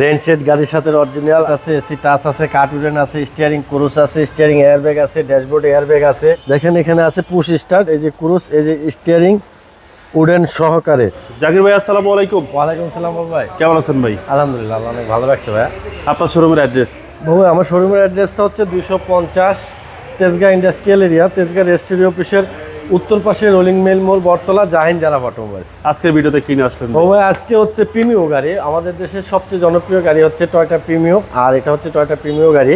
Rain shade গাড়ির সাথে original আছে, এসি টাচ আছে, কার্টুরেন আছে, স্টিয়ারিং ক্রুজ আছে, স্টিয়ারিং এয়ারব্যাগ আছে, ড্যাশবোর্ড এয়ারব্যাগ আছে। দেখেন এখানে আছে পুশ স্টার্ট, এই যে ক্রুজ, এই যে স্টিয়ারিং উডেন সহকারে। জাকির ভাই আসসালামু আলাইকুম। ওয়ালাইকুম সালাম ভাই, কেমন আছেন ভাই? আলহামদুলিল্লাহ, আল্লাহ অনেক ভালো রাখছে ভাই। আপনার শোরুমের অ্যাড্রেস? ভাই আমার শোরুমের অ্যাড্রেসটা হচ্ছে 250 Tejgaon industrial area, Tejgaon registry অফিসের উত্তর পাশে রোলিং মিল মোড়, বটতলা, জাহিন জারাফ অটোমোবাইলস। আজকের ভিডিওতে কি নিয়ে আসলেন? ভাই আজকে হচ্ছে প্রিমিও গাড়ি, আমাদের দেশের সবচেয়ে জনপ্রিয় গাড়ি হচ্ছে টয়োটা প্রিমিও, আর এটা হচ্ছে টয়োটা প্রিমিও গাড়ি।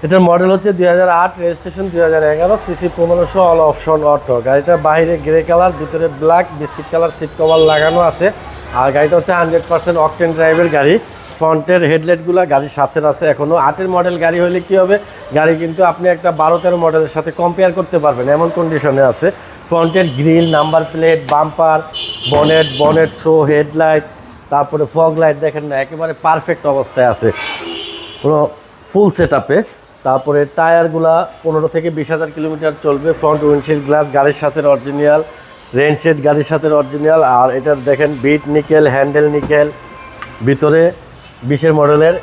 এটার মডেল হচ্ছে 2008, registration 2011, CC 1500, all option auto. গাড়িটার বাইরে গ্রে কালার, ভিতরে black biscuit colour seat cover লাগানো আছে। আর গাড়িটা হচ্ছে 100% অকটেন ড্রাইভের গাড়ি। ফ্রন্টের হেডলাইটগুলো গাড়ির সাথে আছে। এখনও 8-এর মডেল গাড়ি হলে কি হবে, গাড়ি কিন্তু আপনি একটা 12-13 মডেলের সাথে কম্পেয়ার করতে পারবেন, এমন কন্ডিশনে আছে। ফ্রন্টের grill, number plate, bumper, bonnet show, headlight, তারপরে ফগ লাইট দেখেন না, একেবারে পারফেক্ট অবস্থায় আছে, কোনো ফুল সেট আপে। তারপরে টায়ারগুলা 15 থেকে 20,000 কিলোমিটার চলবে। ফ্রন্ট উইন্ডশিল্ড গ্লাস গাড়ির সাথে অরিজিনাল, রেনশেড গাড়ির সাথে অরিজিনাল। আর এটার দেখেন বিট নিকেল, হ্যান্ডেল নিকেল, ভিতরে 20-এর মডেলের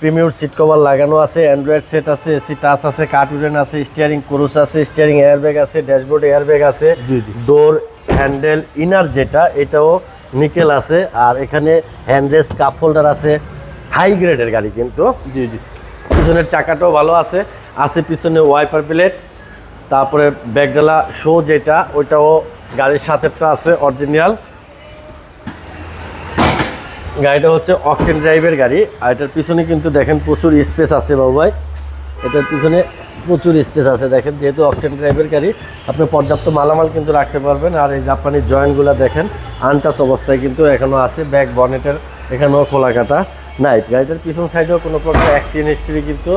প্রিমিয়ার সিট কভার লাগানো আছে, অ্যান্ড্রয়েড সেট আছে, এসি টাচ আছে, কার্টুরেন আছে, স্টিয়ারিং ক্রুজ আছে, স্টিয়ারিং এয়ারব্যাগ আছে, ড্যাশবোর্ড এয়ারব্যাগ আছে, ডোর হ্যান্ডেল ইনার যেটা এটাও নিকেল আছে। আর এখানে হ্যান্ডরেস্ট কাপ হোল্ডার আছে, হাই গ্রেডের গাড়ি কিন্তু। পিছনের চাকাটাও ভালো আছে, পিছনে ওয়াইপার প্লেট। তারপরে ব্যাকডালা শো যেটা ওইটাও গাড়ির সাথেটা আছে অরিজিনাল। গাড়িটা হচ্ছে অকটেন ড্রাইভের গাড়ি। আর এটার পিছনে কিন্তু দেখেন প্রচুর স্পেস আছে বাবু ভাই, এটার পিছনে প্রচুর স্পেস আছে দেখেন, যেহেতু অকটেন ড্রাইভের গাড়ি আপনি পর্যাপ্ত মালামাল কিন্তু রাখতে পারবেন। আর এই জাপানি জয়েন্টগুলো দেখেন আনটাচ অবস্থায় কিন্তু এখনও আছে। ব্যাক বনেটের এখানেও খোলা কাটা নাই। গাড়িটার পিছন সাইডেও কোনো প্রকার অ্যাক্সিডেন্ট হিস্ট্রি কিন্তু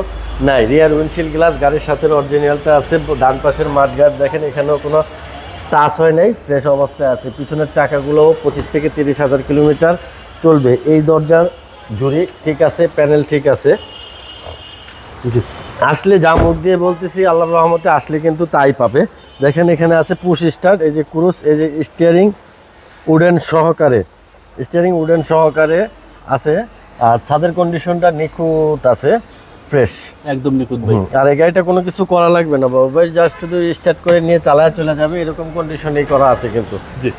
নাই। রিয়ার উইন্ডশিল্ড গ্লাস গাড়ির সাথে অরিজিনালটা আছে। ডান পাশের মাঠগার্ড দেখেন, এখানেও কোনো টাচ হয় নাই, ফ্রেশ অবস্থায় আছে। পিছনের চাকাগুলোও 25 থেকে 30,000 কিলোমিটার চলবে। এই দরজার ঝুড়ি ঠিক আছে, প্যানেল ঠিক আছে। আসলে যা মুখ দিয়ে বলতেছি আল্লাহর রহমতে আসলে কিন্তু তাই পাবে। দেখেন এখানে আছে পুশ স্টার্ট, এই যে ক্রুজ, এই যে স্টিয়ারিং উডেন সহকারে আছে। আর ছাদের কন্ডিশনটা নিখুঁত আছে, ফ্রেশ একদম নিখুঁত ভাই। আর এই গাড়িটা কোনো কিছু করা লাগবে না বাবু ভাই, জাস্ট শুধু স্টার্ট করে নিয়ে চালায় চলে যাবে, এরকম কন্ডিশনেই করা আছে কিন্তু।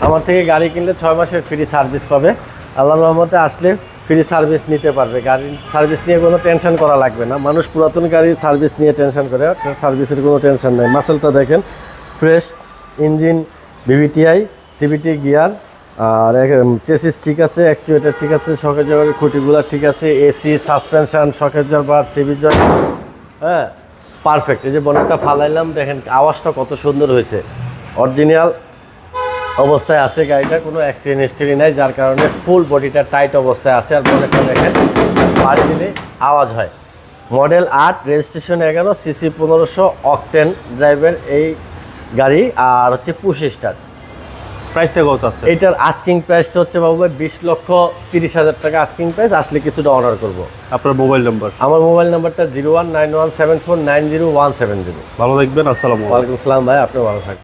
আমার থেকে গাড়ি কিনলে 6 মাসের ফ্রি সার্ভিস পাবে। আল্লাহর রহমতে আসলে ফ্রি সার্ভিস নিতে পারবে। গাড়ির সার্ভিস নিয়ে কোনো টেনশন করা লাগবে না। মানুষ পুরাতন গাড়ির সার্ভিস নিয়ে টেনশন করে, সার্ভিসের কোনো টেনশন নেই। মাসেলটা দেখেন fresh, engine VVTI, CVT gear, আর চেসিস ঠিক আছে, অ্যাকচুয়েটার ঠিক আছে, শকের জয়ের খুঁটিগুলো ঠিক আছে, এসি, সাসপেনশন, শকের জয়, সিভির জয়, হ্যাঁ পারফেক্ট। এই যে বনেটটা ফালাইলাম দেখেন আওয়াজটা কত সুন্দর হয়েছে, অরিজিনাল অবস্থায় আছে গাড়িটা, কোনো অ্যাক্সিডেন্ট হিস্ট্রি নাই, যার কারণে ফুল বডিটা টাইট অবস্থায় আছে। আর বনেটটা দেখেন পাড়ি দিলে আওয়াজ হয়। মডেল 8, রেজিস্ট্রেশন 11, সিসি 1500, অকটেন ড্রাইভের এই গাড়ি। আর হচ্ছে পুশ স্টার্ট। প্রাইসটা কত আছে? এটার আস্কিং প্রাইসটা হচ্ছে বাবু ভাই 20,30,000 টাকা আস্কিং প্রাইস। আসলে কিছুটা অর্ডার করবো। আপনার মোবাইল নাম্বার? আমার মোবাইল নাম্বারটা 019174901770। ভালো থাকবেন, আসসালামু আলাইকুম। ওয়ালাইকুম আসসালাম ভাই, আপনি ভালো থাকবেন।